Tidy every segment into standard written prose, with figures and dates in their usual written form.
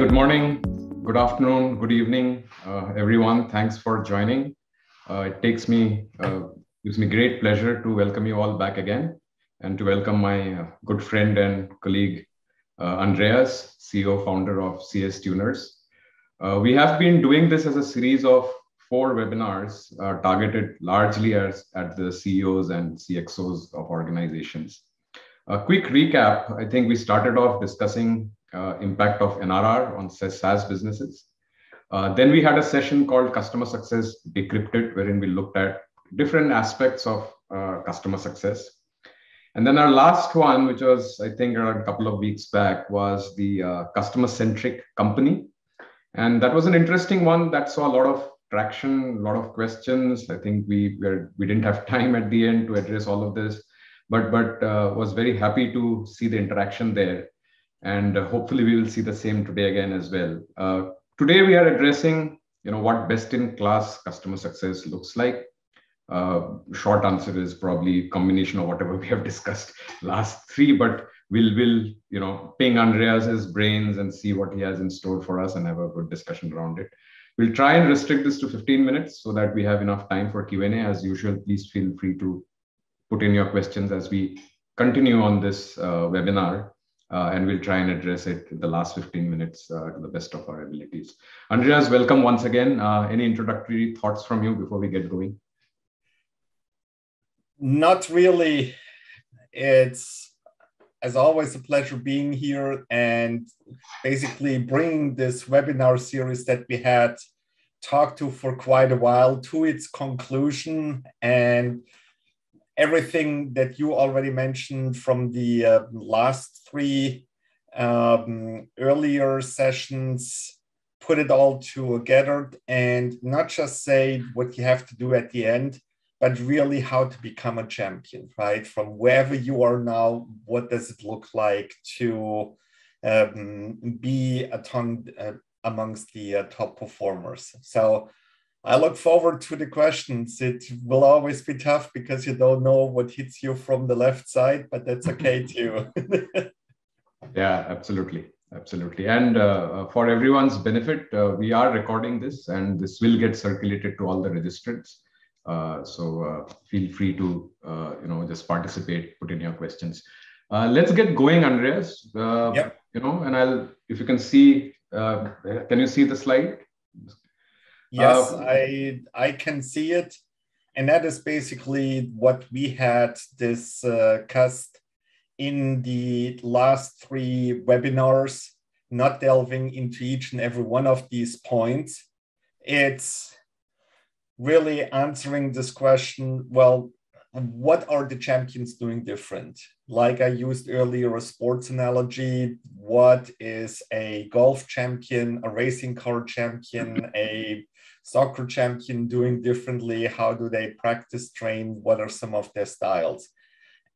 good morning, good afternoon, good evening, everyone. Thanks for joining. Gives me great pleasure to welcome you all back again and to welcome my good friend and colleague, Andreas, CEO, founder of CSTuners. We have been doing this as a series of 4 webinars targeted largely at the CEOs and CXOs of organizations. A quick recap, I think we started off discussing impact of NRR on SaaS businesses. Then we had a session called Customer Success Decrypted, wherein we looked at different aspects of customer success. And then our last one, which was, I think, around a couple of weeks back, was the customer-centric company. And that was an interesting one that saw a lot of traction, a lot of questions. I think we didn't have time at the end to address all of this, but was very happy to see the interaction there. And hopefully we will see the same today again as well. Today we are addressing, what best-in-class customer success looks like. Short answer is probably a combination of whatever we have discussed last 3, but we'll ping Andreas's brains and see what he has in store for us and have a good discussion around it. We'll try and restrict this to 15 minutes so that we have enough time for Q&A. As usual, please feel free to put in your questions as we continue on this webinar. And we'll try and address it in the last 15 minutes to the best of our abilities. Andreas, welcome once again. Any introductory thoughts from you before we get going? Not really. It's, as always, a pleasure being here and basically bringing this webinar series that we had talked to for quite a while to its conclusion. And everything that you already mentioned from the last 3 earlier sessions, put it all together and not just say what you have to do at the end, but really how to become a champion, right? From wherever you are now, what does it look like to be amongst the top performers? So I look forward to the questions. It will always be tough because you don't know what hits you from the left side, but that's okay too. Yeah, absolutely. Absolutely. And for everyone's benefit, we are recording this and this will get circulated to all the registrants. So feel free to, just participate, put in your questions. Let's get going, Andreas. Yep. And if you can see, can you see the slide? Yes, I can see it. And that is basically what we had discussed in the last 3 webinars, not delving into each and every one of these points. It's really answering this question, well, what are the champions doing different? Like I used earlier, a sports analogy. What is a golf champion, a racing car champion, a soccer champion doing differently? How do they practice, train? What are some of their styles?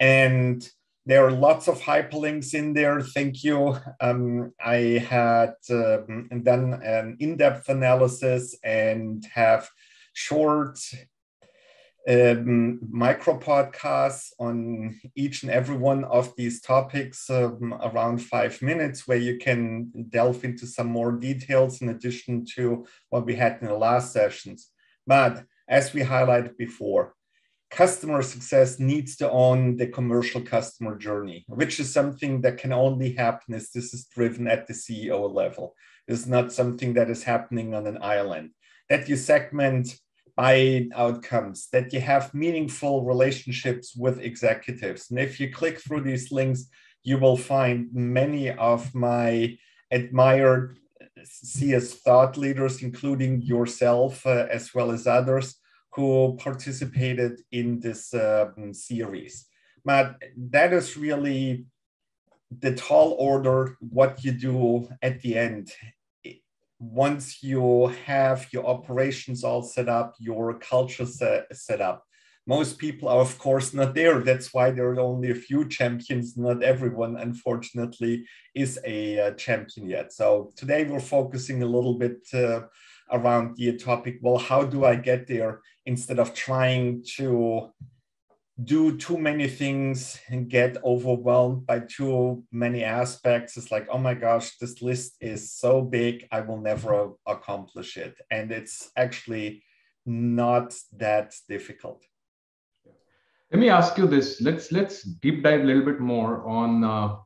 And there are lots of hyperlinks in there. Thank you. I had done an in-depth analysis and have short micro podcasts on each and every one of these topics, around 5 minutes, where you can delve into some more details in addition to what we had in the last sessions. But as we highlighted before, customer success needs to own the commercial customer journey, which is something that can only happen if this is driven at the CEO level. It's not something that is happening on an island. That you segment by outcomes, that you have meaningful relationships with executives. And if you click through these links, you will find many of my admired CS thought leaders, including yourself, as well as others who participated in this series. But that is really the tall order, what you do at the end. Once you have your operations all set up, your culture set up, most people are, of course, not there. That's why there are only a few champions. Not everyone, unfortunately, is a champion yet. So today we're focusing a little bit around the topic, well, how do I get there, instead of trying to do too many things and get overwhelmed by too many aspects. It's like, oh my gosh, this list is so big, I will never accomplish it. And it's actually not that difficult. Let me ask you this. Let's deep dive a little bit more on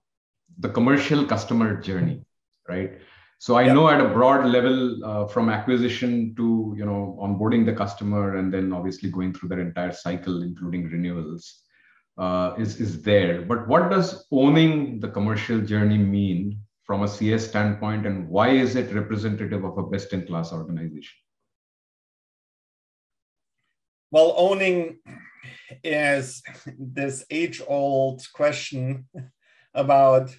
the commercial customer journey, right? So I know at a broad level, from acquisition to onboarding the customer, and then obviously going through their entire cycle, including renewals, is there. But what does owning the commercial journey mean from a CS standpoint, and why is it representative of a best-in-class organization? Well, owning is this age-old question about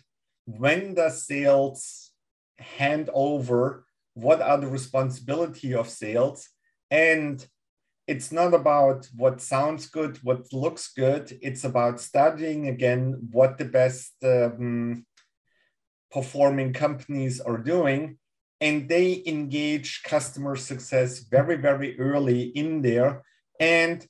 when does sales hand over, what are the responsibility of sales, and it's not about what sounds good, what looks good. It's about studying again what the best performing companies are doing, and they engage customer success very, very early in there. And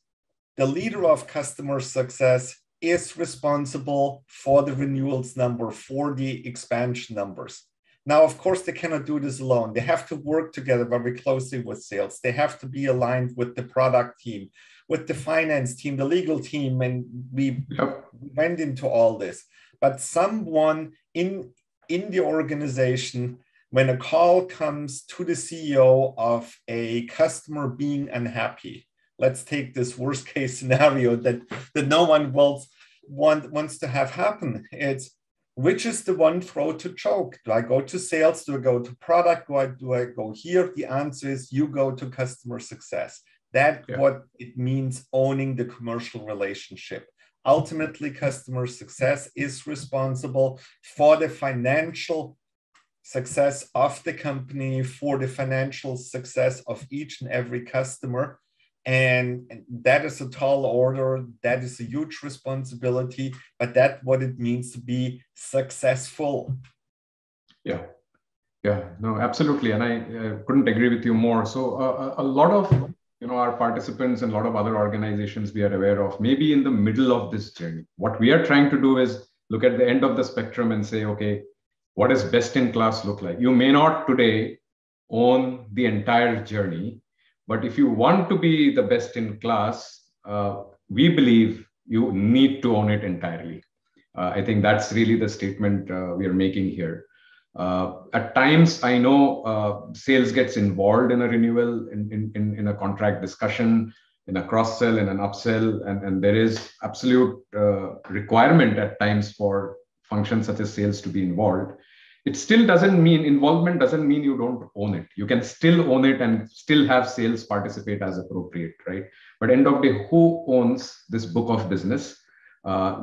the leader of customer success is responsible for the renewals number, for the expansion numbers. Now, of course, they cannot do this alone. They have to work together very closely with sales. They have to be aligned with the product team, with the finance team, the legal team, and we went into all this. But someone in the organization, when a call comes to the CEO of a customer being unhappy, let's take this worst case scenario that no one wants to have happen. It's, which is the one throat to choke? Do I go to sales? Do I go to product? Do I go here? The answer is you go to customer success. That's what it means, owning the commercial relationship. Ultimately, customer success is responsible for the financial success of the company, for the financial success of each and every customer. And that is a tall order. That is a huge responsibility, but that's what it means to be successful. Yeah, no, absolutely. And I couldn't agree with you more. So a lot of our participants and a lot of other organizations we are aware of, maybe in the middle of this journey. What we are trying to do is look at the end of the spectrum and say, okay, what does best in class look like? You may not today own the entire journey, but if you want to be the best in class, we believe you need to own it entirely. I think that's really the statement we are making here. At times, I know sales gets involved in a renewal, in a contract discussion, in a cross-sell, in an upsell, and there is absolute requirement at times for functions such as sales to be involved. It still doesn't mean involvement doesn't mean you don't own it. You can still own it and still have sales participate as appropriate, right? But end of the day, who owns this book of business?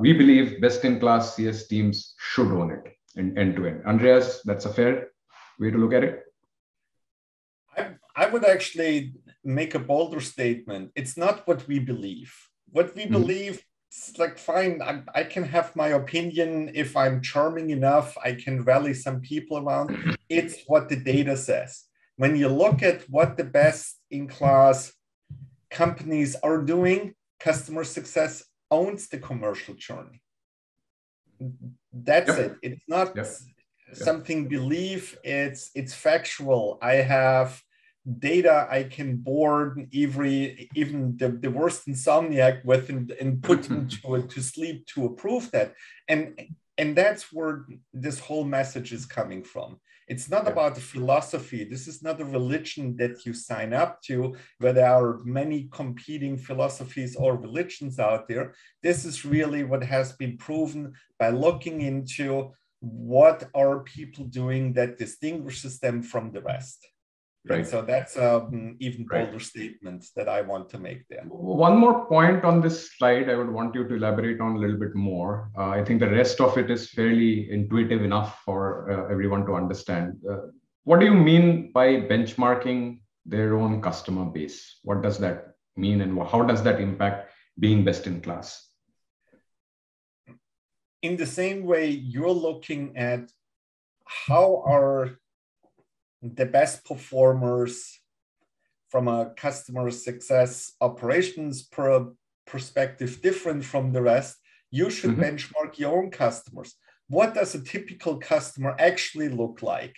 We believe best-in-class CS teams should own it end to end. Andreas, that's a fair way to look at it? I would actually make a bolder statement. It's not what we believe. What we believe, it's like, fine, I can have my opinion. If I'm charming enough, I can rally some people around. It's what the data says. When you look at what the best-in-class companies are doing, customer success owns the commercial journey. That's it. It's not something belief. It's factual. I have data I can board even the worst insomniac with and put him to sleep to approve that. And that's where this whole message is coming from. It's not about the philosophy. This is not a religion that you sign up to, where there are many competing philosophies or religions out there. This is really what has been proven by looking into what are people doing that distinguishes them from the rest. Right. And so that's an even bolder statement that I want to make there. One more point on this slide I would want you to elaborate on a little bit more. I think the rest of it is fairly intuitive enough for everyone to understand. What do you mean by benchmarking their own customer base? What does that mean, and how does that impact being best in class? In the same way, you're looking at how are the best performers from a customer success operations perspective different from the rest, you should benchmark your own customers. What does a typical customer actually look like?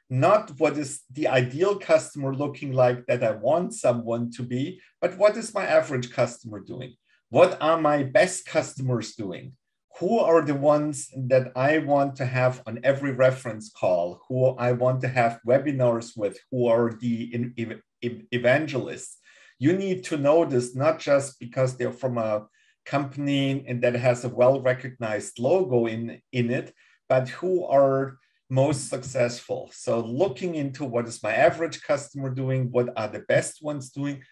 Not what is the ideal customer looking like that I want someone to be, but what is my average customer doing? What are my best customers doing? Who are the ones that I want to have on every reference call? Who I want to have webinars with? Who are the evangelists? You need to know this not just because they're from a company and that has a well-recognized logo in it, but who are most successful. So looking into what is my average customer doing, what are the best ones doing,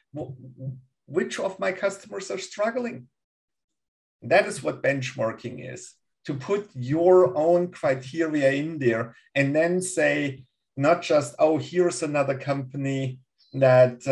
which of my customers are struggling? That is what benchmarking is, to put your own criteria in there and then say, not just, oh, here's another company that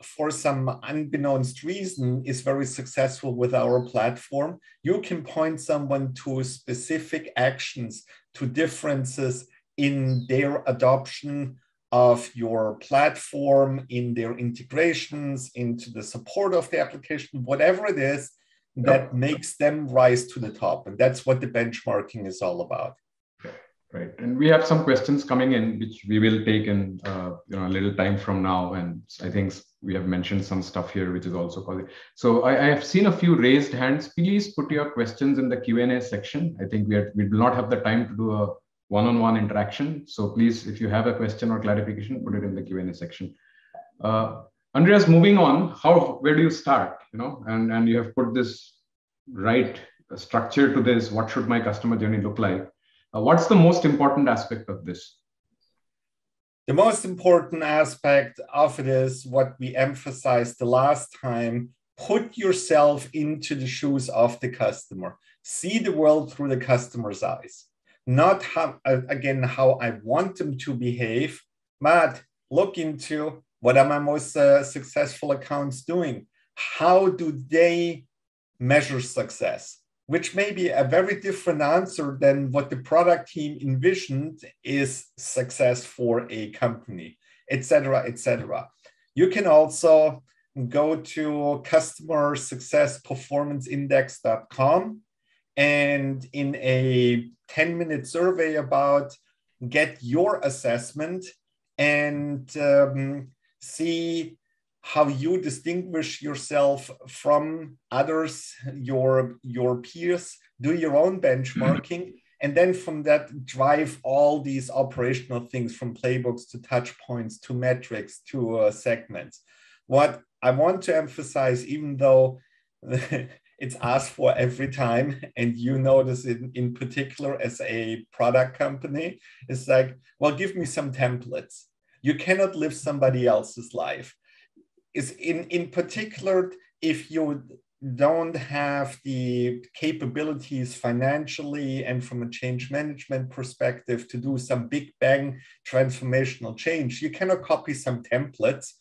for some unbeknownst reason is very successful with our platform. You can point someone to specific actions, to differences in their adoption of your platform, in their integrations, into the support of the application, whatever it is that makes them rise to the top. And that's what the benchmarking is all about. Right. And we have some questions coming in, which we will take in a little time from now. And I think we have mentioned some stuff here, which is also causing. So I have seen a few raised hands. Please put your questions in the Q&A section. I think we do not have the time to do a one-on-one interaction. So please, if you have a question or clarification, put it in the Q&A section. Andreas, moving on, where do you start? And you have put this right structure to this. What should my customer journey look like? What's the most important aspect of this? The most important aspect of it is what we emphasized the last time: put yourself into the shoes of the customer. See the world through the customer's eyes. Not how I want them to behave, but look into what are my most successful accounts doing? How do they measure success? Which may be a very different answer than what the product team envisioned is success for a company, etc., etc. You can also go to customersuccessperformanceindex.com and in a 10-minute survey get your assessment and see how you distinguish yourself from others, your peers, do your own benchmarking, and then from that drive all these operational things from playbooks to touch points to metrics to segments. What I want to emphasize, even though it's asked for every time, and you notice it in particular as a product company, is like, well, give me some templates. You cannot live somebody else's life. Is in particular, if you don't have the capabilities financially and from a change management perspective to do some big bang transformational change, you cannot copy some templates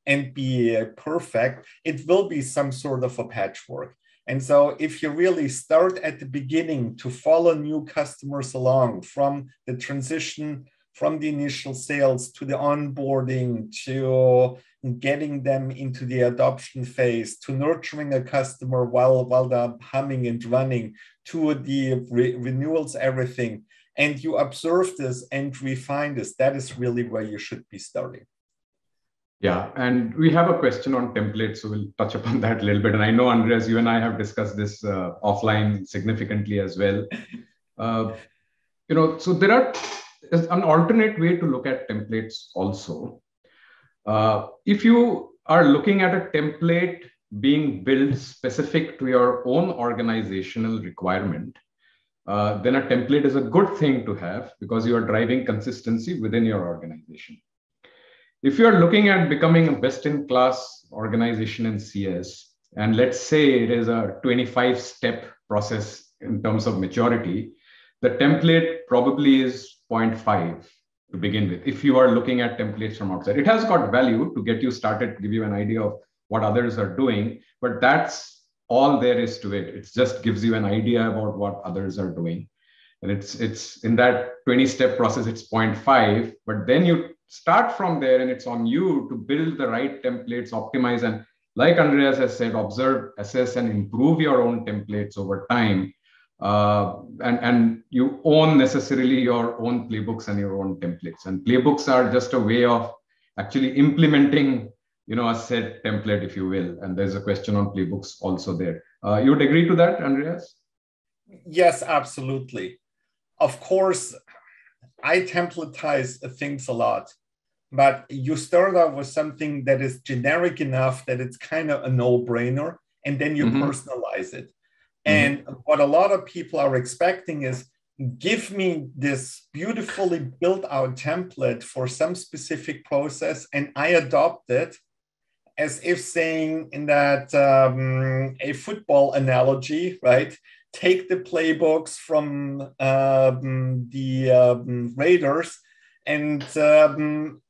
and be perfect. It will be some sort of a patchwork. And so if you really start at the beginning to follow new customers along from the transition, from the initial sales to the onboarding, to getting them into the adoption phase, to nurturing a customer while they're humming and running, to the renewals, everything, and you observe this and refine this, that is really where you should be starting. Yeah, and we have a question on templates, so we'll touch upon that a little bit. And I know, Andreas, you and I have discussed this offline significantly as well. So there's an alternate way to look at templates also. If you are looking at a template being built specific to your own organizational requirement, then a template is a good thing to have because you are driving consistency within your organization. If you are looking at becoming a best-in-class organization in CS, and let's say it is a 25-step process in terms of maturity, the template probably is 0.5 to begin with. If you are looking at templates from outside, it has got value to get you started, give you an idea of what others are doing, but that's all there is to it. It just gives you an idea about what others are doing. And it's in that 20-step process, it's 0.5, but then you start from there and it's on you to build the right templates, optimize. And like Andreas has said, observe, assess, and improve your own templates over time. And you own necessarily your own playbooks and your own templates. And playbooks are just a way of actually implementing, a set template, if you will. And there's a question on playbooks also there. You would agree to that, Andreas? Yes, absolutely. Of course, I templatize things a lot, but you start out with something that is generic enough that it's kind of a no-brainer, and then you personalize it. And what a lot of people are expecting is, give me this beautifully built out template for some specific process, and I adopt it, as if saying in that a football analogy, right? Take the playbooks from the Raiders and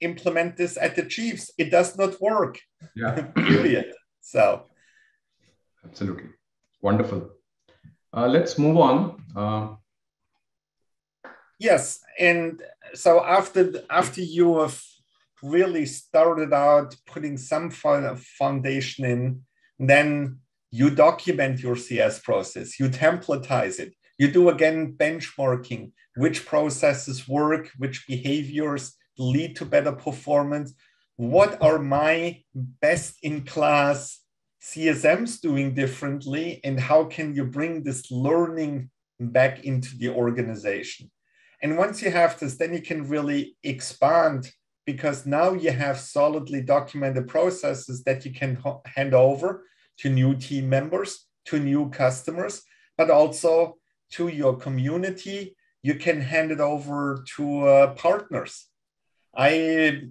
implement this at the Chiefs. It does not work. Yeah. Period. So. Absolutely. Wonderful. Let's move on. Yes, and so after you have really started out putting some foundation in, then you document your CS process, you templatize it, you do again benchmarking, which processes work, which behaviors lead to better performance, what are my best in class CSMs doing differently, and how can you bring this learning back into the organization? And once you have this, then you can really expand, because now you have solidly documented processes that you can hand over to new team members, to new customers, but also to your community. You can hand it over to partners. I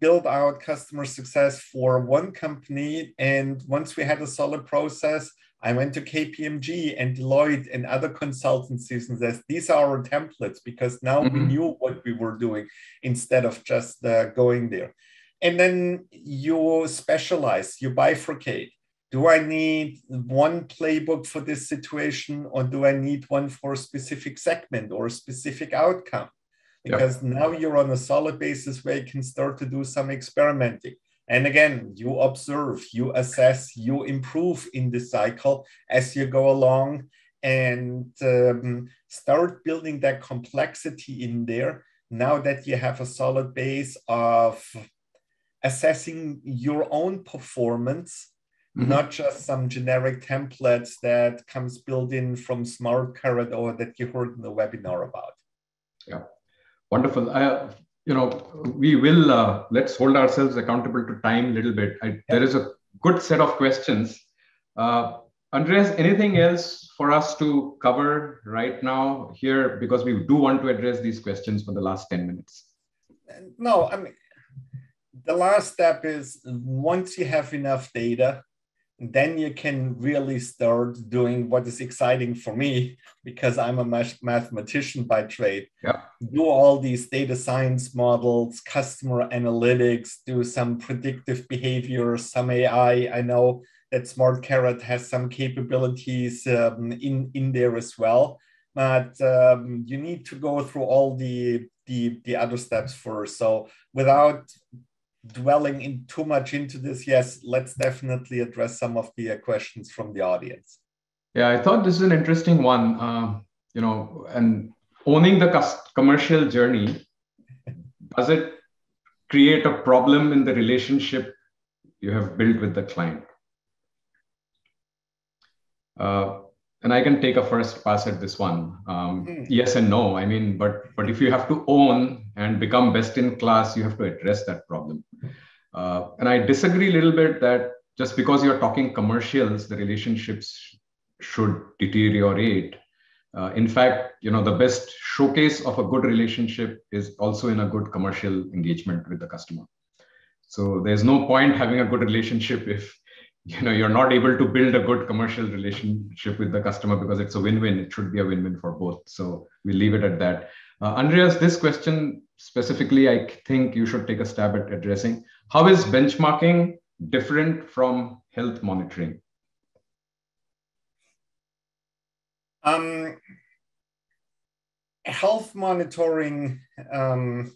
build out customer success for one company, and once we had a solid process, I went to KPMG and Deloitte and other consultancies and said, these are our templates, because now we knew what we were doing instead of just going there. And then you specialize, you bifurcate. Do I need one playbook for this situation, or do I need one for a specific segment or a specific outcome? Because now you're on a solid basis where you can start to do some experimenting. And again, you observe, you assess, you improve in the cycle as you go along, and start building that complexity in there now that you have a solid base of assessing your own performance, not just some generic templates that comes built in from SmartKarrot or that you heard in the webinar about. Yeah, wonderful. We will, let's hold ourselves accountable to time a little bit. There is a good set of questions. Andreas, anything else for us to cover right now here? Because we do want to address these questions for the last 10 minutes. No, I mean, the last step is, once you have enough data, then you can really start doing what is exciting for me, because I'm a mathematician by trade. Do all these data science models, customer analytics, do some predictive behavior, some AI. I know that SmartKarrot has some capabilities in there as well, but you need to go through all the other steps first. So without dwelling in too much into this, yes, let's definitely address some of the questions from the audience. Yeah, I thought this is an interesting one. And owning the commercial journey, does it create a problem in the relationship you have built with the client? And I can take a first pass at this one. Yes and no. I mean, but if you have to own and become best in class, you have to address that problem. And I disagree a little bit that just because you're talking commercials, the relationships should deteriorate. In fact, the best showcase of a good relationship is also in a good commercial engagement with the customer. So there's no point having a good relationship if you're not able to build a good commercial relationship with the customer, because it's a win-win. It should be a win-win for both. So we'll leave it at that. Andreas, this question specifically, I think you should take a stab at addressing. How is benchmarking different from health monitoring? Health monitoring, I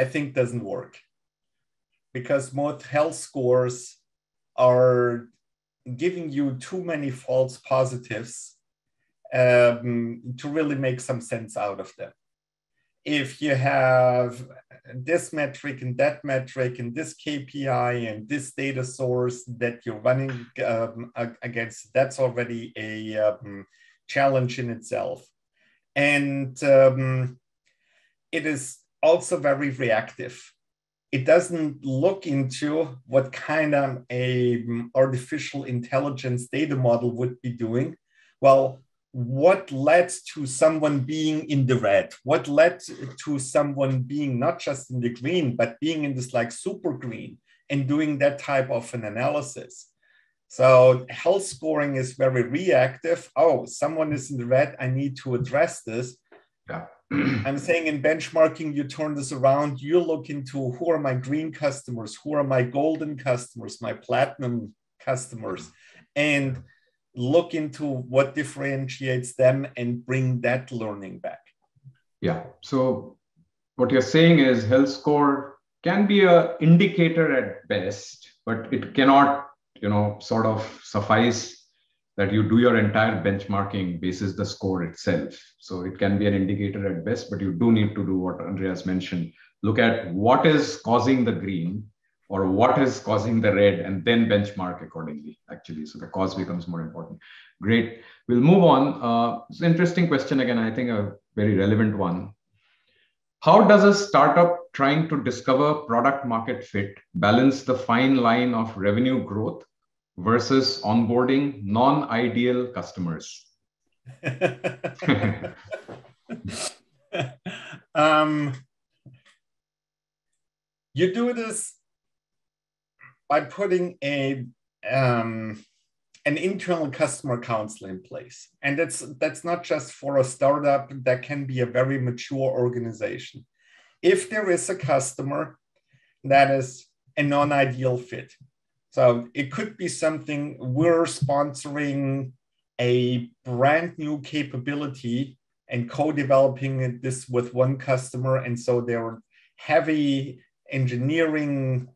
think doesn't work. because most health scores are giving you too many false positives to really make some sense out of them. If you have this metric and that metric and this KPI and this data source that you're running against, that's already a challenge in itself. And it is also very reactive. It doesn't look into what kind of a artificial intelligence data model would be doing. Well, what led to someone being in the red? What led to someone being not just in the green, but being in this like super green and doing that type of an analysis? So health scoring is very reactive. Oh, someone is in the red, I need to address this. Yeah. I'm saying in benchmarking, you turn this around, you look into who are my green customers, who are my golden customers, my platinum customers, and look into what differentiates them and bring that learning back. Yeah. So what you're saying is health score can be an indicator at best, but it cannot, sort of suffice that you do your entire benchmarking basis the score itself. So it can be an indicator at best, but you do need to do what Andreas mentioned. Look at what is causing the green or what is causing the red, and then benchmark accordingly, actually. So the cause becomes more important. Great. We'll move on. It's an interesting question again, I think a very relevant one. How does a startup trying to discover product market fit balance the fine line of revenue growth versus onboarding non-ideal customers? You do this by putting an internal customer council in place. And that's not just for a startup, that can be a very mature organization. If there is a customer that is a non-ideal fit, so it could be something we're sponsoring a brand new capability and co-developing this with one customer. And so there are heavy engineering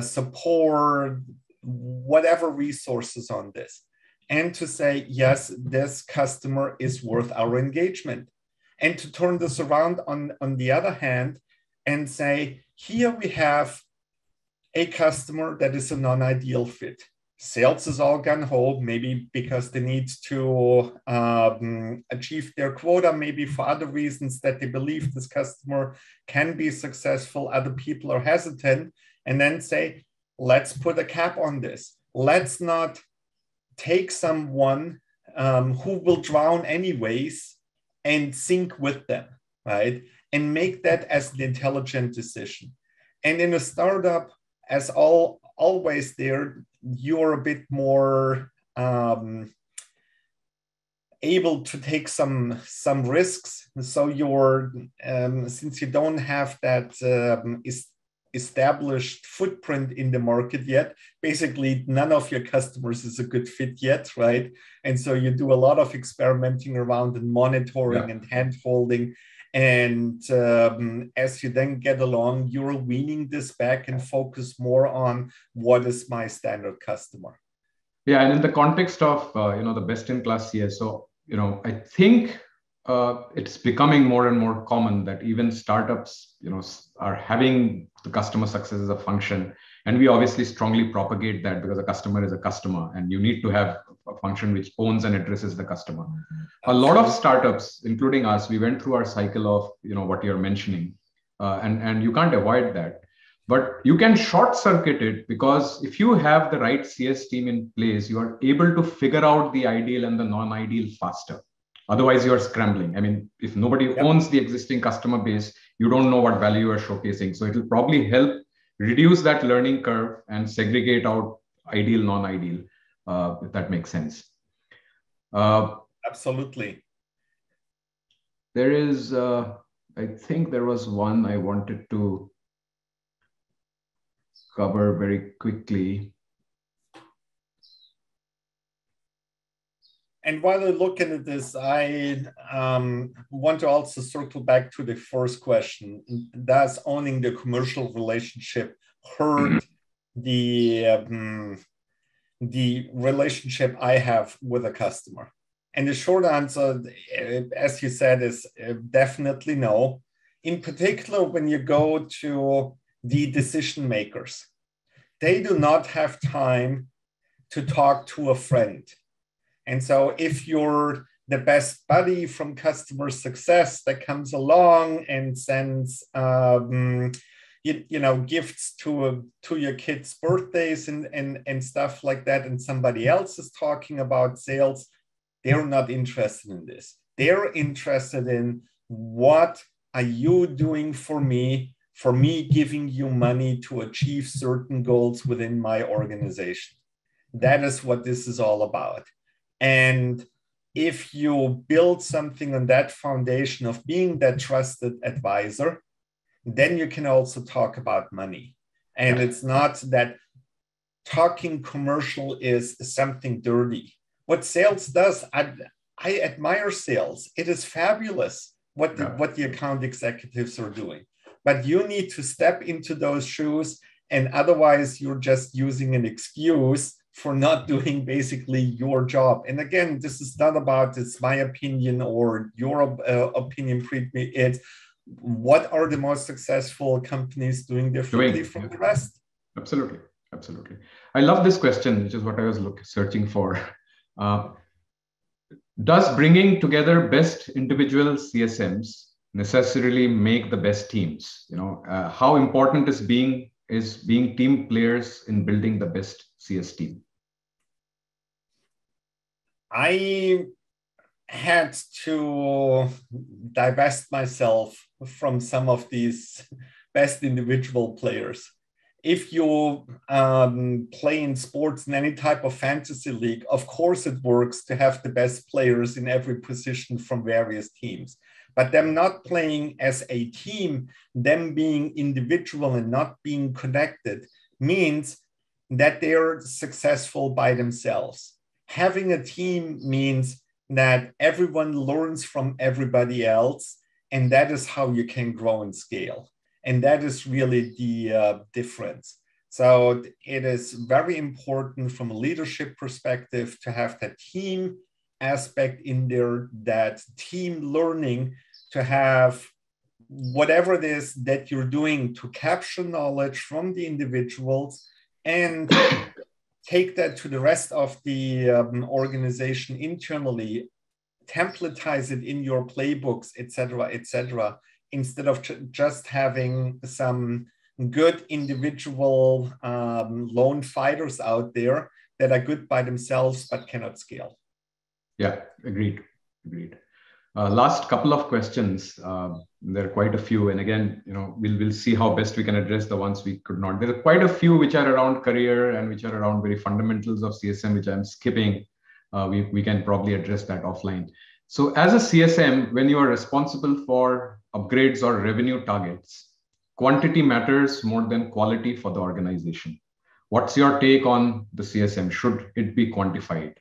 support, whatever resources on this, and to say, yes, this customer is worth our engagement. And to turn this around on the other hand and say, here we have a customer that is a non-ideal fit. Sales is all gung-ho, maybe because they need to achieve their quota, maybe for other reasons that they believe this customer can be successful. Other people are hesitant, and then say, let's put a cap on this. Let's not take someone who will drown anyways and sink with them, right? And make that as an intelligent decision. And in a startup, as always there, you're a bit more able to take some risks. So you're, since you don't have that established footprint in the market yet, basically none of your customers is a good fit yet, right? And so you do a lot of experimenting around and monitoring and hand-holding. And as you then get along, you're weaning this back and focus more on what is my standard customer. Yeah, and in the context of the best-in-class CS, so I think it's becoming more and more common that even startups are having the customer success as a function, and we obviously strongly propagate that because a customer is a customer, and you need to have a function which owns and addresses the customer. A lot of startups, including us, we went through our cycle of what you're mentioning, and you can't avoid that. But you can short circuit it, because if you have the right CS team in place, you are able to figure out the ideal and the non-ideal faster. Otherwise, you're scrambling. I mean, if nobody owns the existing customer base, you don't know what value you're showcasing. So it will probably help reduce that learning curve and segregate out ideal, non-ideal, if that makes sense. Absolutely. There is, I think there was one I wanted to cover very quickly. And while I'm looking at this, I want to also circle back to the first question. Does owning the commercial relationship hurt the relationship I have with a customer? And the short answer, as you said, is definitely no. In particular, when you go to the decision makers, they do not have time to talk to a friend. And so if you're the best buddy from customer success that comes along and sends gifts to your kids' birthdays and stuff like that, and somebody else is talking about sales, they're not interested in this. They're interested in, what are you doing for me giving you money to achieve certain goals within my organization. That is what this is all about. And if you build something on that foundation of being that trusted advisor, then you can also talk about money. And it's not that talking commercial is something dirty. What sales does, I admire sales. It is fabulous what the account executives are doing. But you need to step into those shoes, and otherwise you're just using an excuse for not doing basically your job. And again, this is not about, it's my opinion or your opinion, Prithwi. It's what are the most successful companies doing differently from the rest? Absolutely. Absolutely. I love this question, which is what I was searching for. Does bringing together best individual CSMs necessarily make the best teams? How important is being team players in building the best CS team? I had to divest myself from some of these best individual players. If you play in sports in any type of fantasy league, of course it works to have the best players in every position from various teams. But them not playing as a team, them being individual and not being connected, means that they're successful by themselves. Having a team means that everyone learns from everybody else, and that is how you can grow and scale. And that is really the difference. So it is very important from a leadership perspective to have that team aspect in there, that team learning, to have whatever it is that you're doing to capture knowledge from the individuals and take that to the rest of the organization internally, templatize it in your playbooks, etc., instead of just having some good individual lone fighters out there that are good by themselves but cannot scale. Yeah, agreed. Last couple of questions. There are quite a few, and again, we'll see how best we can address the ones we could not. There are quite a few which are around career and which are around very fundamentals of CSM, which I'm skipping. We can probably address that offline. So as a CSM, when you are responsible for upgrades or revenue targets, quantity matters more than quality for the organization. What's your take on the CSM? Should it be quantified?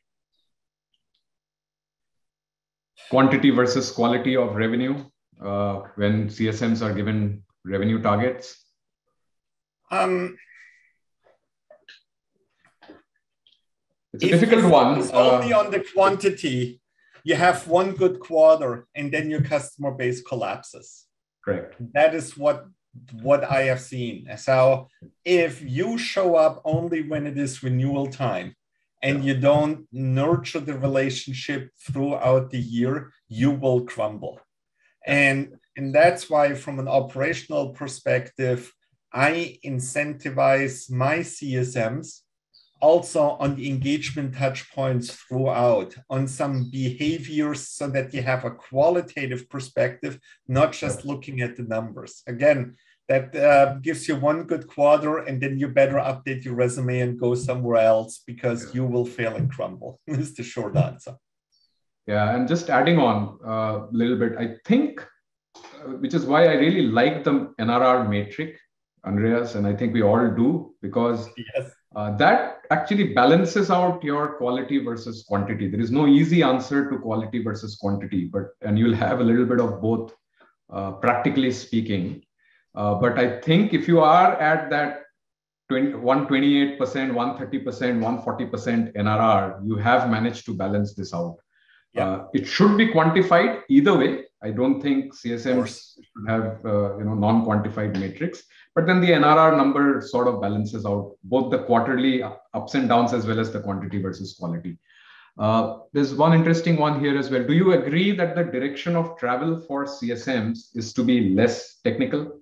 Quantity versus quality of revenue when CSMs are given revenue targets? It's a difficult one. If you focus only on the quantity, you have one good quarter and then your customer base collapses. Correct. That is what I have seen. So if you show up only when it is renewal time and you don't nurture the relationship throughout the year, you will crumble. And that's why from an operational perspective, I incentivize my CSMs also on the engagement touch points throughout, on some behaviors so that you have a qualitative perspective, not just looking at the numbers. Again, that gives you one good quarter, and then you better update your resume and go somewhere else because you will fail and crumble. Is the short answer. Yeah, and just adding on a little bit, I think, which is why I really like the NRR metric, Andreas, and I think we all do, because that actually balances out your quality versus quantity. There is no easy answer to quality versus quantity, and you'll have a little bit of both, practically speaking. But I think if you are at that 128%, 130%, 140% NRR, you have managed to balance this out. Yeah. It should be quantified either way. I don't think CSMs should have non-quantified metrics, but then the NRR number sort of balances out both the quarterly ups and downs as well as the quantity versus quality. There's one interesting one here as well. Do you agree that the direction of travel for CSMs is to be less technical?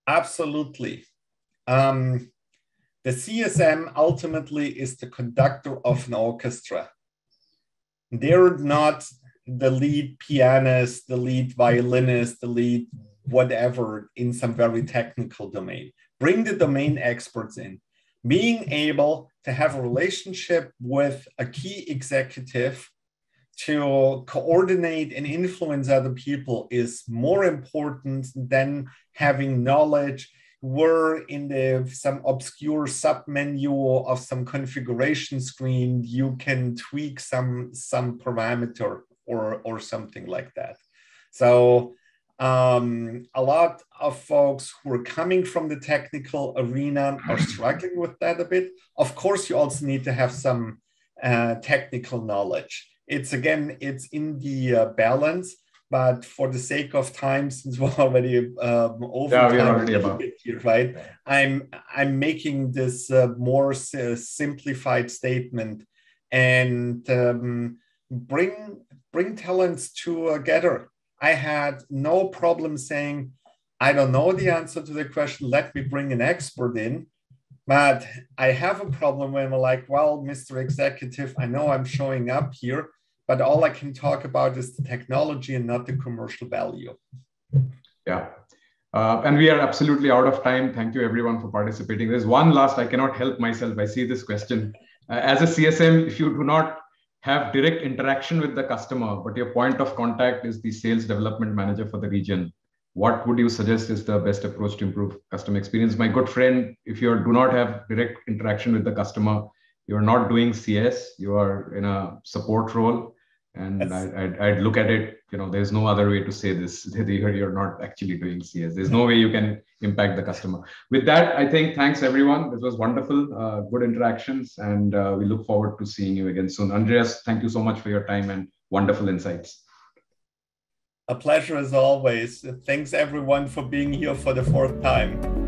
Absolutely. The CSM ultimately is the conductor of an orchestra. They're not the lead pianist, the lead violinist, the lead whatever in some very technical domain. Bring the domain experts in. Being able to have a relationship with a key executive to coordinate and influence other people is more important than having knowledge. We're in some obscure submenu of some configuration screen. You can tweak some parameter or something like that. So a lot of folks who are coming from the technical arena are struggling with that a bit. Of course, you also need to have some technical knowledge. It's in the balance. But for the sake of time, since we're already over here, right? I'm making this more simplified statement and bring talents together. I had no problem saying, I don't know the answer to the question. Let me bring an expert in. But I have a problem when we're like, well, Mr. Executive, I know I'm showing up here, but all I can talk about is the technology and not the commercial value. Yeah. And we are absolutely out of time. Thank you everyone for participating. There's one last, I cannot help myself. I see this question. As a CSM, if you do not have direct interaction with the customer, but your point of contact is the sales development manager for the region, what would you suggest is the best approach to improve customer experience? My good friend, if you do not have direct interaction with the customer, you're not doing CS, you are in a support role. And I'd look at it, there's no other way to say this. You're not actually doing CS. There's no way you can impact the customer. With that, I think thanks everyone. This was wonderful, good interactions, and we look forward to seeing you again soon. Andreas, thank you so much for your time and wonderful insights. A pleasure as always. Thanks everyone for being here for the 4th time.